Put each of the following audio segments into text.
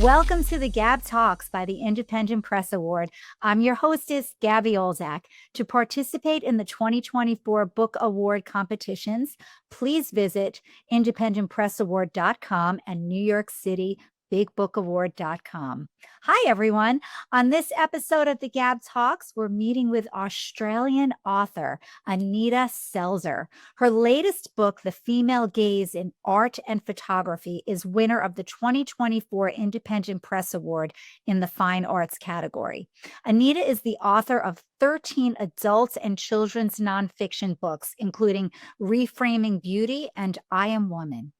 Welcome to the Gab Talks by the Independent Press Award. I'm your hostess, Gabby Olzak. To participate in the 2024 Book Award competitions, please visit independentpressaward.com and New York City bigbookaward.com. Hi, everyone. On this episode of the Gab Talks, we're meeting with Australian author Anita Selzer. Her latest book, The Female Gaze in Art and Photography, is winner of the 2024 Independent Press Award in the Fine Arts category. Anita is the author of 13 adult and children's nonfiction books, including Reframing Beauty and I Am Woman.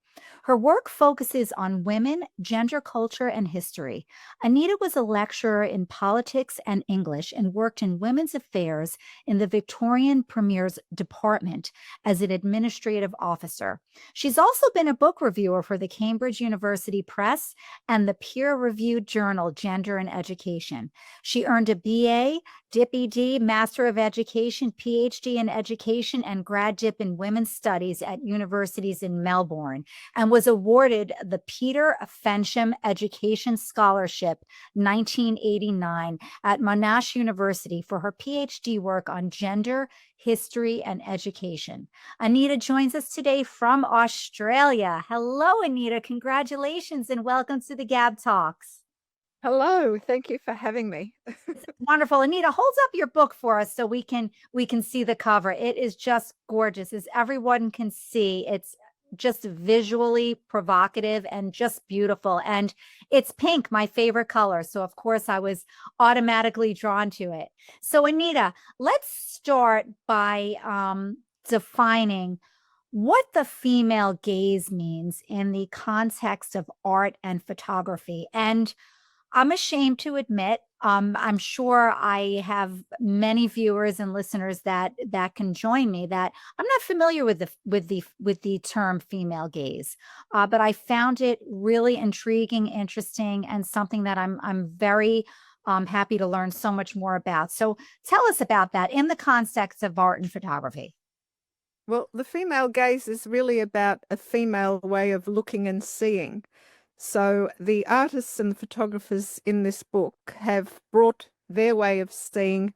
Her work focuses on women, gender, culture, and history. Anita was a lecturer in politics and English and worked in women's affairs in the Victorian Premier's Department as an administrative officer. She's also been a book reviewer for the Cambridge University Press and the peer-reviewed journal Gender and Education. She earned a BA, DipEd, Master of Education, PhD in Education, and Grad Dip in Women's Studies at universities in Melbourne, and was awarded the Peter Fensham Education Scholarship 1989 at Monash University for her PhD work on gender, history, and education. Anita joins us today from Australia. Hello, Anita. Congratulations and welcome to the Gab Talks. Hello, thank you for having me. Wonderful. Anita, hold up your book for us so we can see the cover. It is just gorgeous. As everyone can see, it's just visually provocative and just beautiful. And it's pink, my favorite color. So of course I was automatically drawn to it. So Anita, let's start by defining what the female gaze means in the context of art and photography. And I'm ashamed to admit, I'm sure I have many viewers and listeners that can join me that I'm not familiar with the term female gaze, but I found it really intriguing, interesting, and something that I'm very happy to learn so much more about. So tell us about that in the context of art and photography. Well, the female gaze is really about a female way of looking and seeing. So the artists and the photographers in this book have brought their way of seeing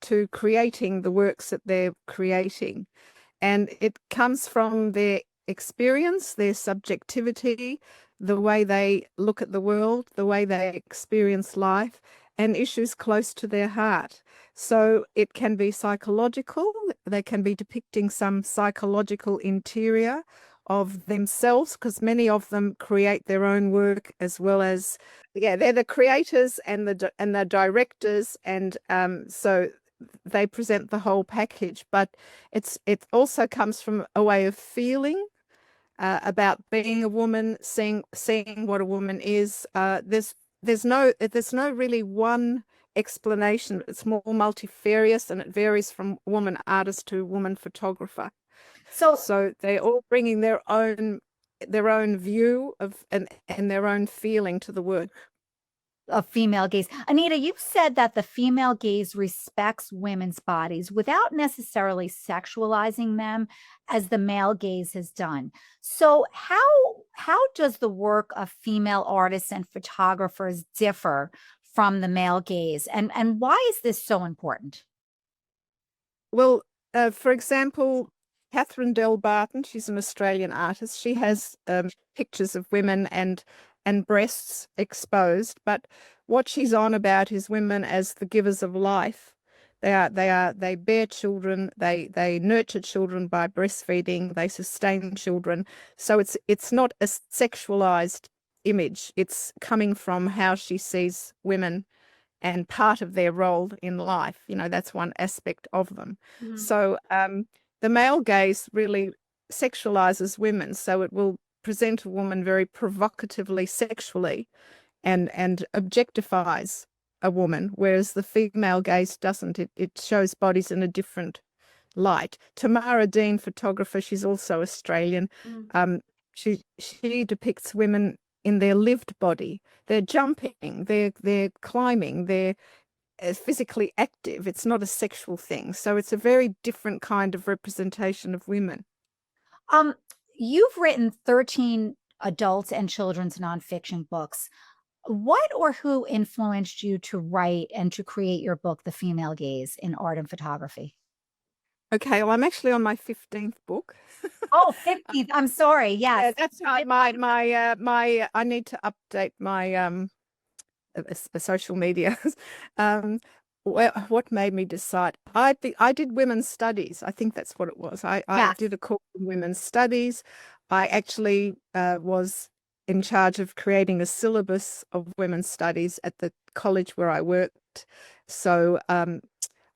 to creating the works that they're creating. And it comes from their experience, their subjectivity, the way they look at the world, the way they experience life, and issues close to their heart. So it can be psychological, they can be depicting some psychological interior of themselves, because many of them create their own work as well as, they're the creators and the directors, and so they present the whole package. But it also comes from a way of feeling about being a woman, seeing what a woman is. There's no really one explanation. It's more multifarious, and it varies from woman artist to woman photographer. So they're all bringing their own view of and their own feeling to the work. Of female gaze. Anita, you said that the female gaze respects women's bodies without necessarily sexualizing them as the male gaze has done. So how does the work of female artists and photographers differ from the male gaze? And why is this so important? Well, for example, Catherine Del Barton, she's an Australian artist. She has pictures of women and breasts exposed, but what she's on about is women as the givers of life. They bear children, they nurture children by breastfeeding, they sustain children. So it's not a sexualized image. It's coming from how she sees women and part of their role in life. That's one aspect of them. Mm. So the male gaze really sexualizes women, so it will present a woman very provocatively sexually and objectifies a woman, whereas the female gaze doesn't. It shows bodies in a different light. Tamara Dean, photographer, she's also Australian. Mm. She depicts women in their lived body. They're jumping, they're climbing, they're physically active. It's not a sexual thing. So it's a very different kind of representation of women. You've written 13 adult and children's nonfiction books. What or who influenced you to write and to create your book, The Female Gaze in Art and Photography? Okay, well, I'm actually on my 15th book. Oh, 50th. I'm sorry. Yes. Yeah, that's right. I need to update my social media. um, what made me decide? I did women's studies. I think that's what it was. I Yes. did a course in women's studies. I actually was in charge of creating a syllabus of women's studies at the college where I worked. So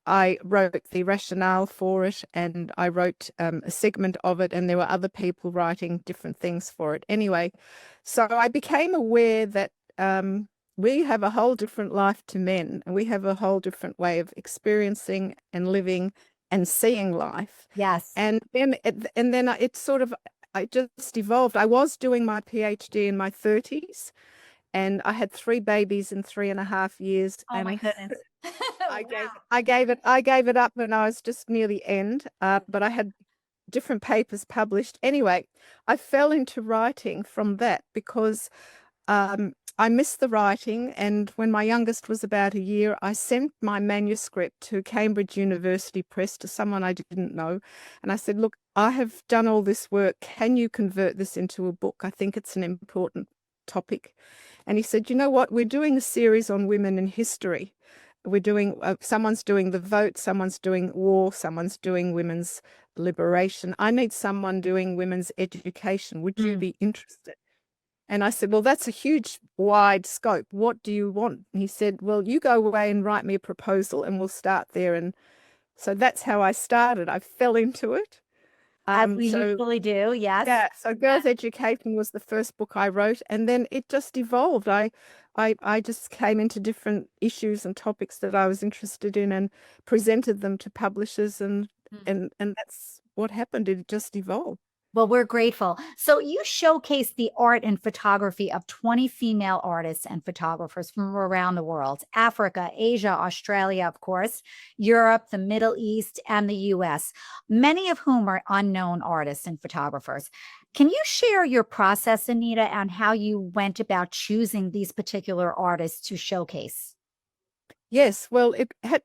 I wrote the rationale for it, and I wrote a segment of it, and there were other people writing different things for it. Anyway, so I became aware that we have a whole different life to men, and we have a whole different way of experiencing and living and seeing life. Yes. And then it sort of I just evolved. I was doing my PhD in my 30s, and I had three babies in 3.5 years, Oh my and goodness. I gave Wow. I gave it up when I was just near the end. But I had different papers published. Anyway, I fell into writing from that because I missed the writing. And when my youngest was about a year, I sent my manuscript to Cambridge University Press, to someone I didn't know. And I said, look, I have done all this work. Can you convert this into a book? I think it's an important topic. And he said, you know what? We're doing a series on women in history. We're doing, someone's doing the vote, someone's doing war, someone's doing women's liberation. I need someone doing women's education. Would you Mm. be interested? And I said, well, that's a huge, wide scope. What do you want? And he said, well, you go away and write me a proposal and we'll start there. And so that's how I started. I fell into it. As we So usually do. Yes. yeah, so Girls Education was the first book I wrote, and then it just evolved. I just came into different issues and topics that I was interested in and presented them to publishers, and Mm. and that's what happened. It just evolved. Well, we're grateful. So you showcase the art and photography of 20 female artists and photographers from around the world, Africa, Asia, Australia, of course, Europe, the Middle East, and the US, many of whom are unknown artists and photographers. Can you share your process, Anita, and how you went about choosing these particular artists to showcase? Yes, well,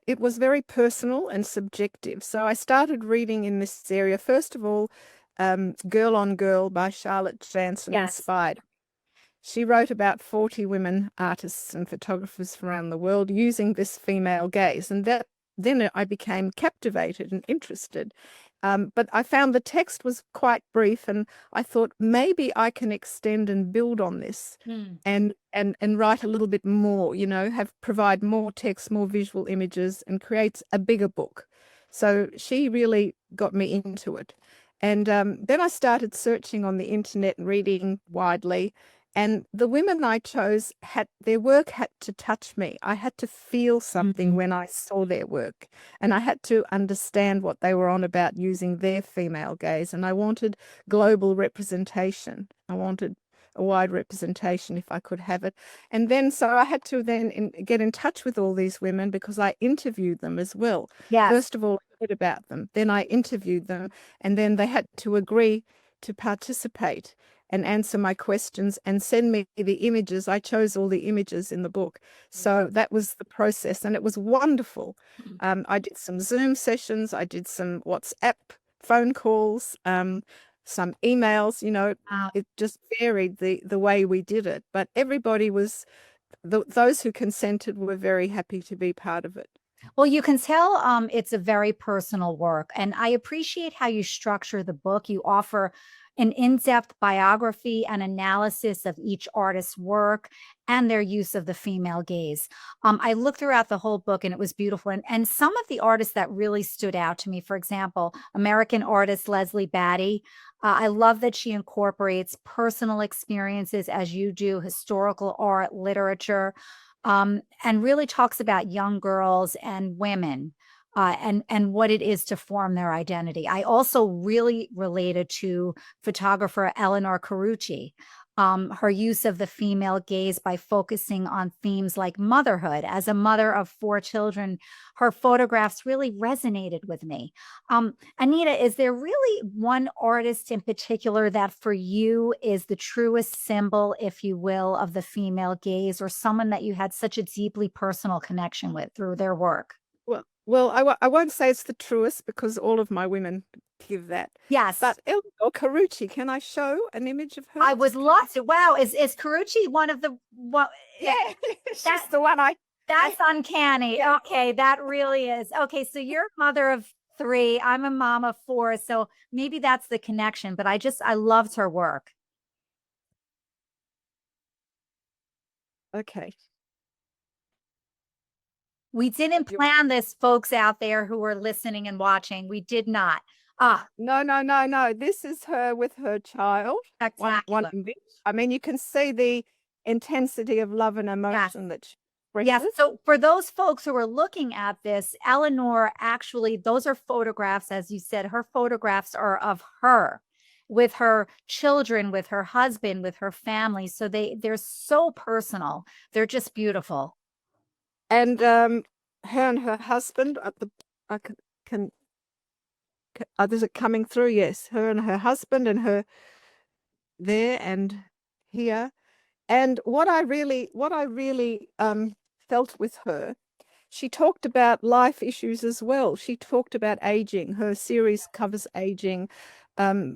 it was very personal and subjective. So I started reading in this area. First of all, Girl on Girl by Charlotte Jansen Yes. inspired. She wrote about 40 women artists and photographers from around the world using this female gaze, and that then I became captivated and interested. But I found the text was quite brief, and I thought maybe I can extend and build on this, Mm. and write a little bit more. Have provide more text, more visual images, and create a bigger book. So she really got me into it. And then I started searching on the internet and reading widely. And the women I chose had their work had to touch me. I had to feel something Mhm. when I saw their work, and I had to understand what they were on about using their female gaze. And I wanted global representation. I wanted a wide representation if I could have it. And then so I had to then get in touch with all these women because I interviewed them as well. Yes. First of all, I heard about them, then I interviewed them, and then they had to agree to participate and answer my questions and send me the images. I chose all the images in the book. So that was the process, and it was wonderful. I did some Zoom sessions, I did some WhatsApp phone calls, some emails. Wow. It just varied the way we did it. But everybody was, those who consented were very happy to be part of it. Well, you can tell it's a very personal work. And I appreciate how you structure the book. You offer an in depth biography and analysis of each artist's work and their use of the female gaze. I looked throughout the whole book and it was beautiful. And some of the artists that really stood out to me, for example, American artist Leslie Batty. I love that she incorporates personal experiences as you do, historical art, literature, and really talks about young girls and women and what it is to form their identity. I also really related to photographer Eleanor Carucci. her use of the female gaze by focusing on themes like motherhood. As a mother of 4 children, her photographs really resonated with me. Anita, is there really one artist in particular that for you is the truest symbol, if you will, of the female gaze, or someone that you had such a deeply personal connection with through their work? I won't say it's the truest because all of my women give that. Yes. But Eleanor Carucci, can I show an image of her? I would love to. Wow, is Carucci one of the what? Yeah, she's That the one that's uncanny. yeah. Okay, that really is. Okay, so you're a mother of 3. I'm a mom of 4, so maybe that's the connection. But I loved her work. Okay. We didn't plan this, folks out there who are listening and watching. We did not. Ah, No. This is her with her child. One spectacular. image. I mean, you can see the intensity of love and Yes. emotion that she Yes. expresses. So for those folks who are looking at this, Eleanor actually, those are photographs, as you said, her photographs are of her with her children, with her husband, with her family. So they're so personal. They're just beautiful. And her and her husband at the I can is it coming through? Yes, her and her husband and her there and here. And what I really felt with her, she talked about life issues as well. She talked about aging. Her series covers aging.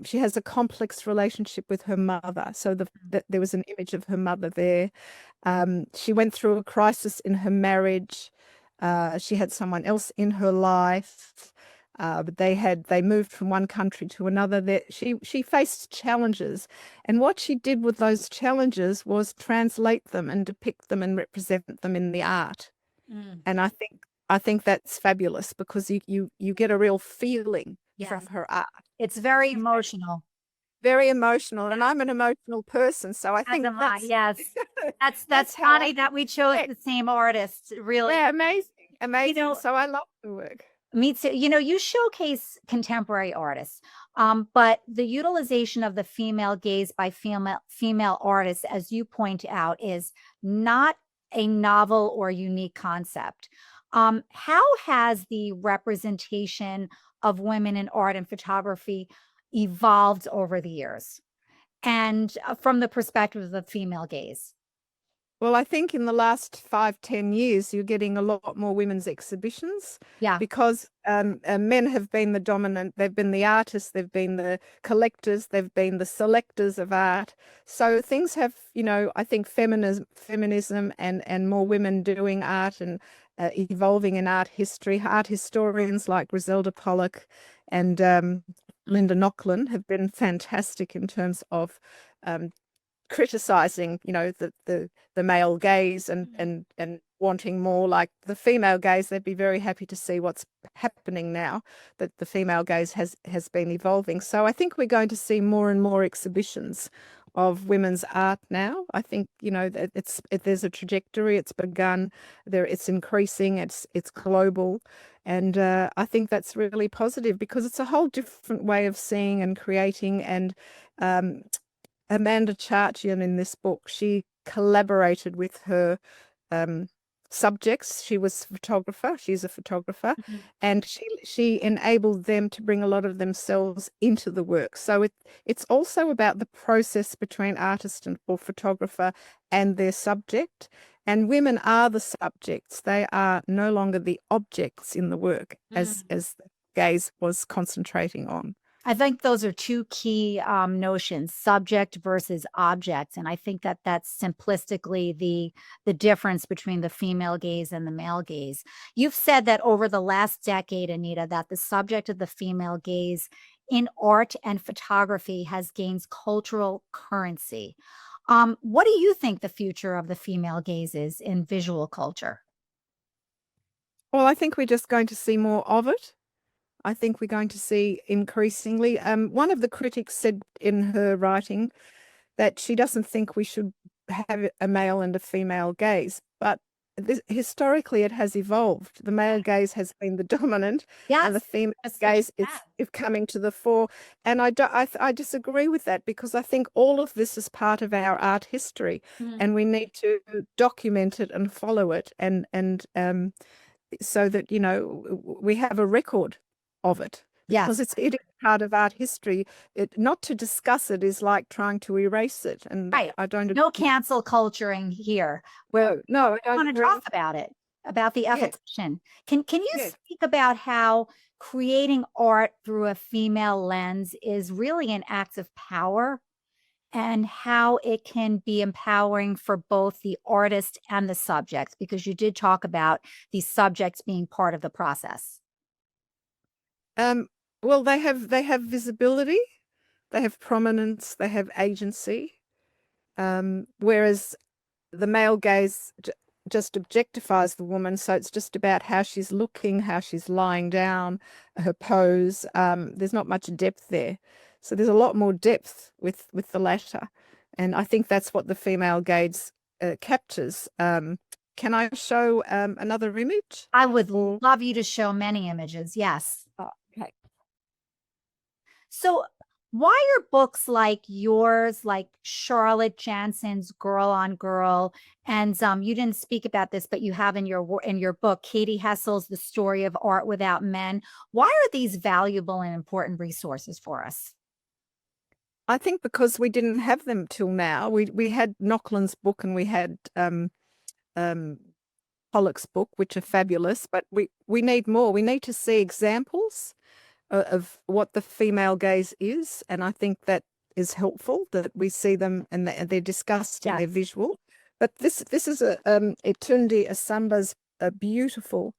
She has a complex relationship with her mother. So there was an image of her mother there. She went through a crisis in her marriage. She had someone else in her life. But they moved from one country to another. She faced challenges, and what she did with those challenges was translate them and depict them and represent them in the art. Mm. And I think that's fabulous because you get a real feeling Yes. from her art. It's very emotional. Very emotional, and I'm an emotional person, so I think that's yes. That's how funny that we chose the same artist. Really, yeah, amazing. know, So I love the work. me too. You showcase contemporary artists, but the utilization of the female gaze by female artists, as you point out, is not a novel or unique concept. How has the representation of women in art and photography evolved over the years, and from the perspective of the female gaze? Well, I think in the last 5, 10 years, you're getting a lot more women's exhibitions. Yeah. Because men have been the dominant, they've been the artists, they've been the collectors, they've been the selectors of art. So things have, I think feminism and more women doing art and evolving in art history. Art historians like Griselda Pollock and Linda Nochlin have been fantastic in terms of criticizing, the male gaze and wanting more like the female gaze. They'd be very happy to see what's happening now, that the female gaze has been evolving. So I think we're going to see more and more exhibitions of women's art now. I think there's a trajectory. It's begun there. It's increasing. It's global, and I think that's really positive because it's a whole different way of seeing and creating. And Amanda Charchian in this book, she collaborated with her subjects. She was a photographer. She's a photographer, and she enabled them to bring a lot of themselves into the work. So it's also about the process between artist or photographer and their subject. And women are the subjects. They are no longer the objects in the work, as the gaze was concentrating on. I think those are two key notions, subject versus object. And I think that that's simplistically the difference between the female gaze and the male gaze. You've said that over the last decade, Anita, that the subject of the female gaze in art and photography has gained cultural currency. What do you think the future of the female gaze is in visual culture? Well, I think we're just going to see more of it. I think we're going to see increasingly. One of the critics said in her writing that she doesn't think we should have a male and a female gaze, but historically it has evolved. The male gaze has been the dominant, and the Yes. female Yes, it gaze has. is coming to the fore. And I disagree with that, because I think all of this is part of our art history, Mm. and we need to document it and follow it, and so that we have a record of it, because Yes. it is part of art history. Not to discuss it is like trying to erase it, and Right. I don't No agree. cancel culturing here. Where No, I I don't want to agree. talk about it, about the Yes, evolution. Can you yes. speak about how creating art through a female lens is really an act of power, and how it can be empowering for both the artist and the subject? Because you did talk about the subjects being part of the process. Um, well, they have visibility, they have prominence, they have agency. Whereas the male gaze just objectifies the woman, so it's just about how she's looking, how she's lying down, her pose. There's not much depth there, so there's a lot more depth with the latter, and I think that's what the female gaze captures. Can I show another image? I would Or love you to show many images. Yes. okay. So, why are books like yours, like Charlotte Jansen's Girl on Girl, and you didn't speak about this, but you have in your book, Katie Hessel's The Story of Art Without Men. Why are these valuable and important resources for us? I think because we didn't have them till now. We had Naucklin's book, and we had um, Pollock's book, which are fabulous, but we need more. We need to see examples of what the female gaze is, and I think that is helpful, that we see them and they're discussed and Yeah. they're visual. But this is Etundi Asamba's a beautiful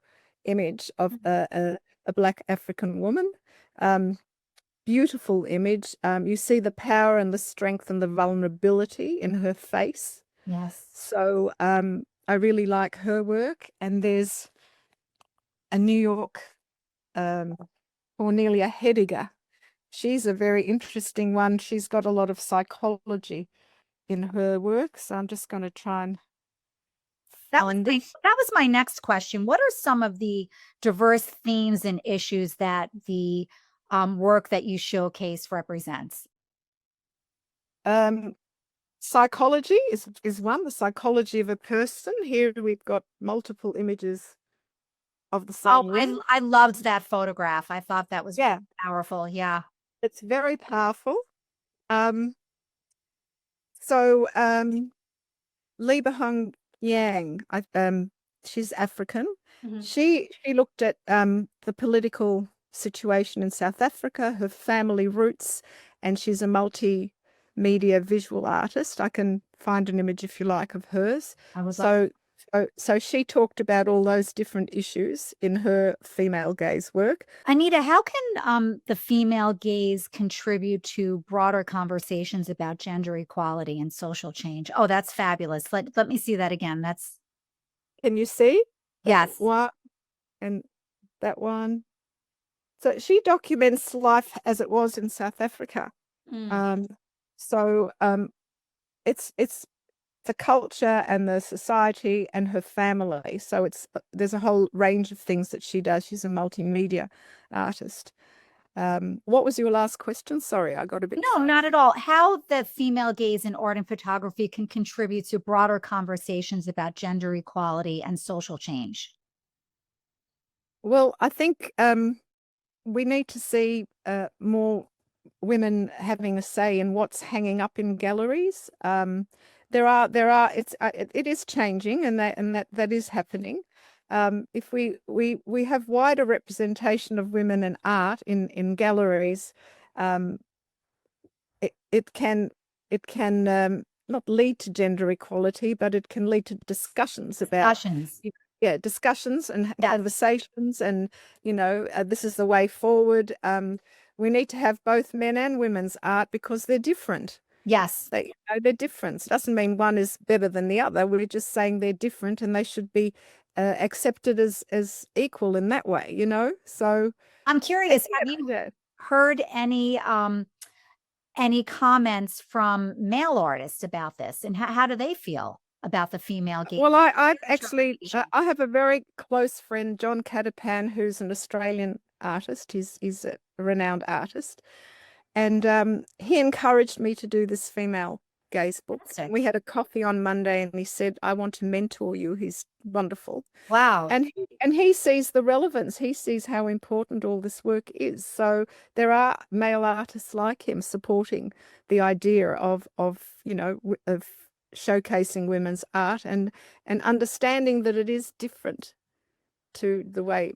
image of a Black African woman. Beautiful image. You see the power and the strength and the vulnerability in her face. Yes. So I really like her work. And there's a New York Cornelia Hediger. She's a very interesting one. She's got a lot of psychology in her work. So I'm just going to try and find it. That was my next question. What are some of the diverse themes and issues that the work that you showcase represents? Psychology is one, the psychology of a person. Here we've got multiple images of the Oh, same woman. I loved that photograph. I thought that was Yeah, powerful. Yeah. it's very powerful. Um, so Liebehung Yang, she's African. Mhm. She looked at the political situation in South Africa, her family roots, and she's a multimedia visual artist. I can find an image if you like of hers. I was like, So she talked about all those different issues in her female gaze work. Anita, how can the female gaze contribute to broader conversations about gender equality and social change? Oh, that's fabulous. Let me see that again. That's Can you see that yes. one and that one? So she documents life as it was in South Africa. Mm. So it's the culture and the society and her family. So there's a whole range of things that she does. She's a multimedia artist. What was your last question? Sorry, I got a bit. No, not at all. How the female gaze in art and photography can contribute to broader conversations about gender equality and social change. Well, I think we need to see more women having a say in what's hanging up in galleries. It is changing, and that is happening. If we have wider representation of women in art in galleries, um, it can not lead to gender equality, but it can lead to discussions about Discussions. discussions and Yes. conversations, and this is the way forward. We need to have both men and women's art because they're different. Yes. They're different. It doesn't mean one is better than the other. We're just saying they're different, and they should be accepted as equal in that way. So I'm curious, have you yeah. heard any comments from male artists about this, and how do they feel? about the female gaze. Well, I actually I have a very close friend, John Catapan, who's an Australian artist. He's a renowned artist, and he encouraged me to do this female gaze book. Fantastic. We had a coffee on Monday, and he said, "I want to mentor you." He's wonderful. Wow. And he sees the relevance. He sees how important all this work is. So there are male artists like him supporting the idea of of showcasing women's art and understanding that it is different to the way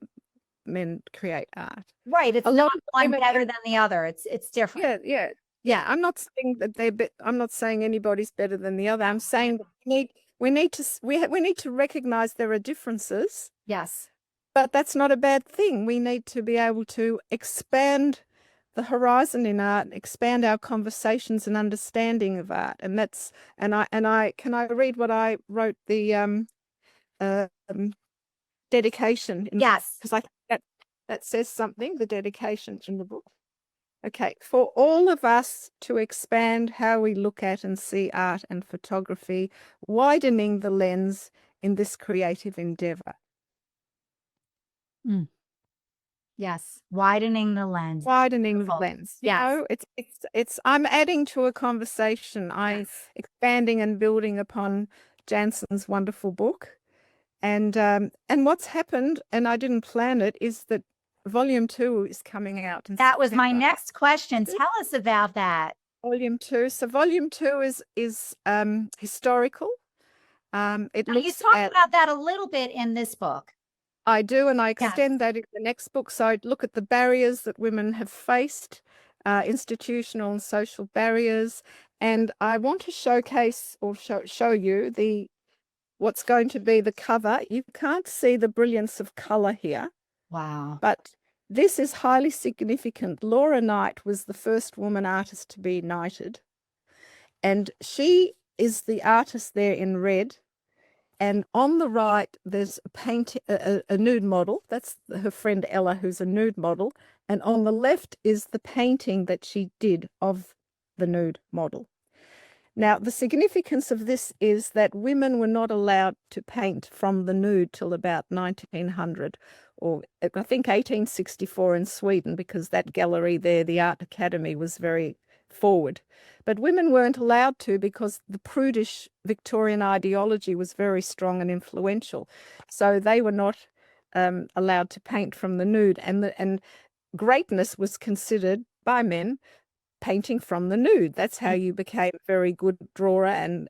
men create art. Right. It's A lot not of one women- better than the other. It's different. Yeah. I'm not saying that I'm not saying anybody's better than the other. I'm saying that we need to recognize there are differences. Yes. But that's not a bad thing. We need to be able to expand the horizon in art, expand our conversations and understanding of art. And I can I read what I wrote the dedication in, Yes. because I think that says something, the dedication in the book. Okay, for all of us to expand how we look at and see art and photography, widening the lens in this creative endeavor. Yes. Widening the lens. Widening the lens. Yes. It's I'm adding to a conversation. I'm expanding and building upon Jansen's wonderful book. And what's happened, and I didn't plan it, is that Volume 2 is coming out. That was my next question. Tell us about that. Volume 2. So Volume 2 is historical. It Now, looks you talk at about that a little bit in this book. I do, and I extend that in the next book. So I look at the barriers that women have faced, institutional and social barriers, and I want to showcase or show you what's going to be the cover. You can't see the brilliance of color here. Wow. But this is highly significant. Laura Knight was the first woman artist to be knighted, and she is the artist there in red. And on the right, there's a nude model. That's her friend Ella, who's a nude model. And on the left is the painting that she did of the nude model. Now, the significance of this is that women were not allowed to paint from the nude till about 1900, or I think 1864 in Sweden, because that gallery there, the Art Academy, was very forward. But women weren't allowed to because the prudish Victorian ideology was very strong and influential. So they were not allowed to paint from the nude. And greatness was considered by men painting from the nude. That's how you became a very good drawer and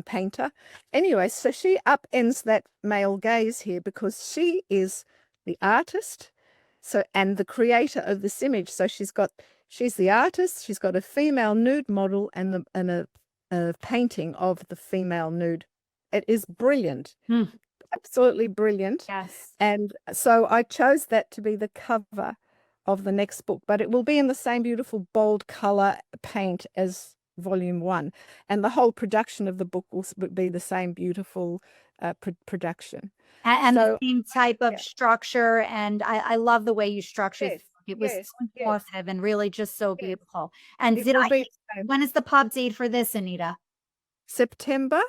painter. Anyway, so she upends that male gaze here because she is the artist and the creator of this image. So she's the artist, she's got a female nude model and a painting of the female nude. It is brilliant. Absolutely brilliant. Yes. And so I chose that to be the cover of the next book, but it will be in the same beautiful bold color paint as Volume 1. And the whole production of the book will be the same beautiful production. And so, the same type of structure. And I love the way you structured it. It was so informative and really just so beautiful. And when is the pub date for this, Anita? September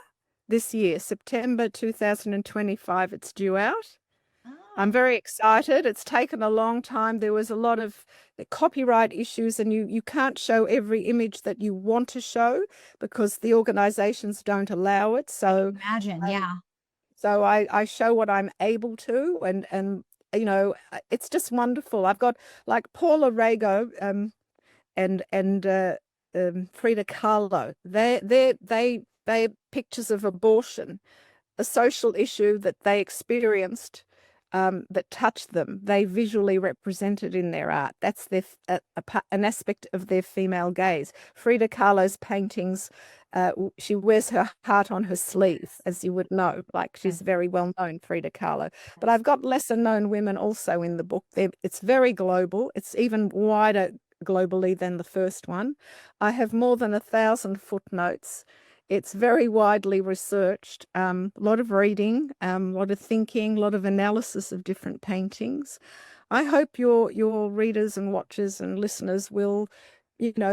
this year, September 2025, it's due out. I'm very excited. It's taken a long time. There was a lot of copyright issues, and you can't show every image that you want to show because the organizations don't allow it. So imagine, yeah. So I show what I'm able to, and you know, it's just wonderful. I've got like Paula Rago and Frida Kahlo. They're pictures of abortion, a social issue that they experienced. That touched them. They visually represented in their art. That's an aspect of their female gaze. Frida Kahlo's paintings, she wears her heart on her sleeve, as you would know. Like, she's very well known, Frida Kahlo. But I've got lesser known women also in the book. It's very global. It's even wider globally than the first one. I have more than 1,000 footnotes. It's very widely researched, a lot of reading, a lot of thinking, a lot of analysis of different paintings. I hope your readers and watchers and listeners will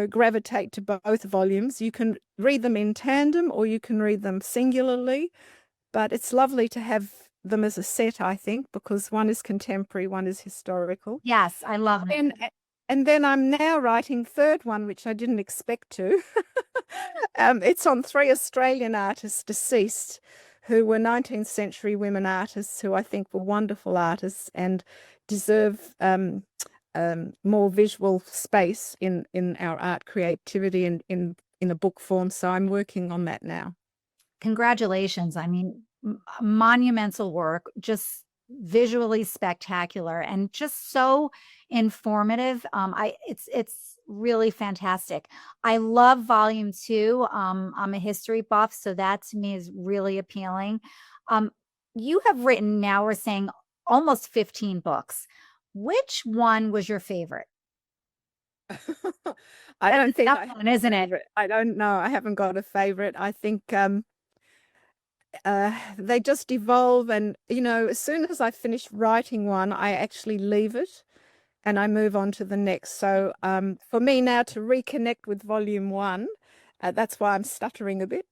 gravitate to both volumes. You can read them in tandem or you can read them singularly, but it's lovely to have them as a set, I think, because one is contemporary, one is historical. Yes, I love it. And then I'm now writing third one, which I didn't expect to. It's on 3 Australian artists deceased who were 19th century women artists who I think were wonderful artists and deserve more visual space in our art creativity and in a book form. So I'm working on that now. Congratulations. I mean, monumental work, just visually spectacular and just so informative. It's really fantastic. I love volume 2. I'm a history buff, so that to me is really appealing. You have written, now we're saying, almost 15 books. Which one was your favorite? I don't think That's one, isn't it? I don't know. I haven't got a favorite. I think they just evolve, and as soon as I finish writing one, I actually leave it and I move on to the next. So for me now to reconnect with volume 1, that's why I'm stuttering a bit,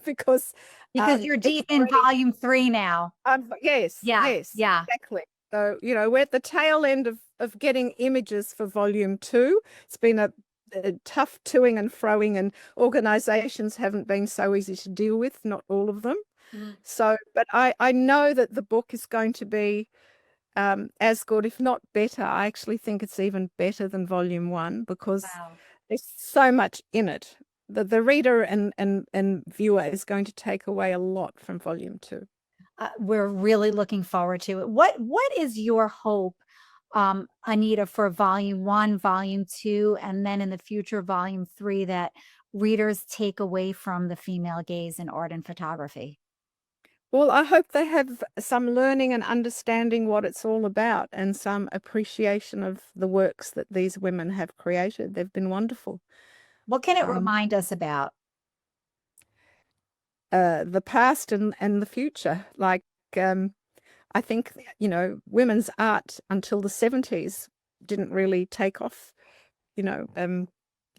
because you're deep in volume 3 now. Yes, Yeah, exactly. So we're at the tail end of getting images for volume 2. It's been a tough toing and froing, and organizations haven't been so easy to deal with, not all of them. So, but I know that the book is going to be as good, if not better. I actually think it's even better than volume 1 because there's so much in it. The reader and viewer is going to take away a lot from volume 2. We're really looking forward to it. What is your hope, Anita, for volume 1, volume 2, and then in the future, volume 3, that readers take away from the female gaze in art and photography? Well, I hope they have some learning and understanding what it's all about and some appreciation of the works that these women have created. They've been wonderful. What can it remind us about? The past and the future. Like, I think, women's art until the 70s didn't really take off,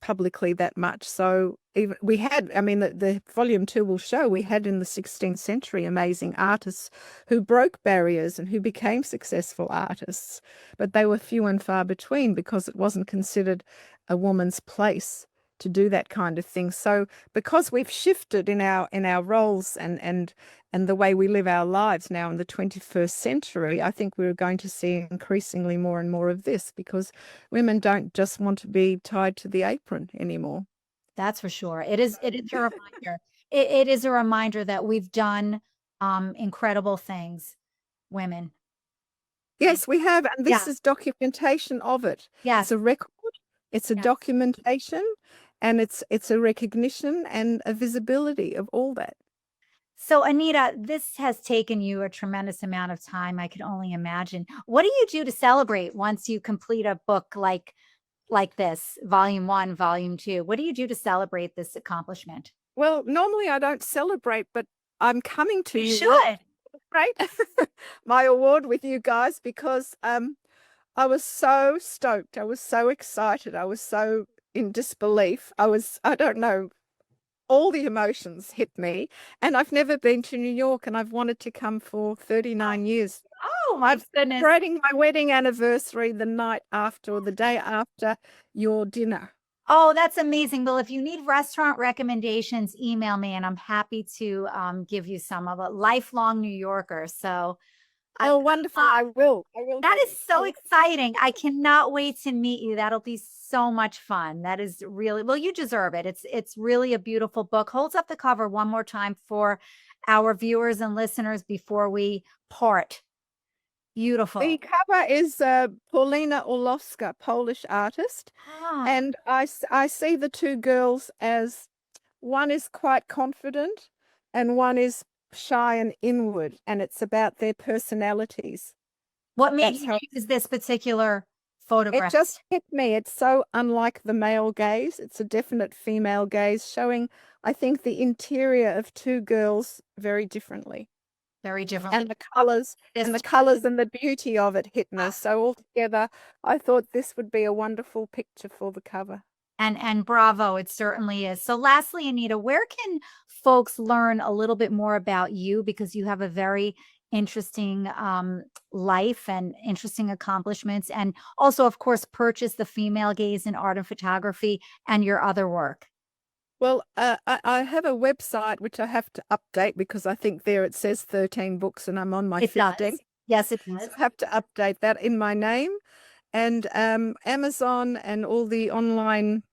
publicly that much. So even we had, I mean, the volume 2 will show we had in the 16th century amazing artists who broke barriers and who became successful artists, but they were few and far between because it wasn't considered a woman's place to do that kind of thing. So because we've shifted in our roles and the way we live our lives now in the 21st century, I think we're going to see increasingly more and more of this because women don't just want to be tied to the apron anymore. That's for sure. It is a reminder. It is a reminder that we've done incredible things, women. Yes, we have, and this is documentation of it. Yes. It's a record, it's a documentation, and it's a recognition and a visibility of all that. So, Anita, this has taken you a tremendous amount of time. I can only imagine. What do you do to celebrate once you complete a book like this, volume 1, volume 2? What do you do to celebrate this accomplishment? Well, normally I don't celebrate, but I'm coming to You should. Right? My award with you guys because I was so stoked. I was so excited. I was so in disbelief. I don't know, all the emotions hit me. And I've never been to New York and I've wanted to come for 39 years. Oh, my goodness. Celebrating my wedding anniversary the night after or the day after your dinner. Oh, that's amazing. Well, if you need restaurant recommendations, email me and I'm happy to give you some of a lifelong New Yorker. So oh, wonderful. I will. That is so exciting. I cannot wait to meet you. That'll be so much fun. That is really, well, you deserve it. It's really a beautiful book. Holds up the cover one more time for our viewers and listeners before we part. Beautiful. The cover is Paulina Orlowska, Polish artist. And I see the two girls as one is quite confident and one is shy and inward, and it's about their personalities. What made you choose this particular photograph? It just hit me. It's so unlike the male gaze. It's a definite female gaze showing, I think, the interior of two girls very differently. Very different. And the colors and the beauty of it hit me. So altogether, I thought this would be a wonderful picture for the cover. And bravo, it certainly is. So lastly, Anita, where can folks learn a little bit more about you? Because you have a very interesting life and interesting accomplishments. And also, of course, purchase The Female Gaze in Art and Photography and your other work. Well, I have a website which I have to update because I think there it says 13 books and I'm on my It 15th. does. Yes, it So does. I have to update that in my name. And Amazon and all the online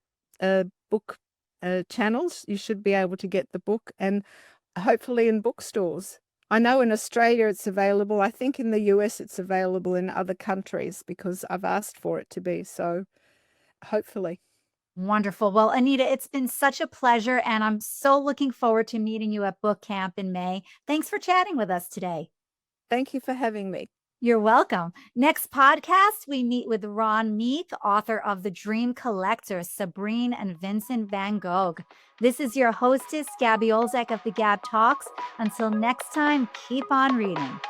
book channels, you should be able to get the book, and hopefully in bookstores. I know in Australia it's available. I think in the US it's available in other countries because I've asked for it to be. So hopefully. Wonderful. Well, Anita, it's been such a pleasure, and I'm so looking forward to meeting you at book camp in May. Thanks for chatting with us today. Thank you for having me. You're welcome. Next podcast, we meet with Ron Meek, author of The Dream Collector, Sabrine and Vincent van Gogh. This is your hostess, Gabby Olzek of the Gab Talks. Until next time, keep on reading.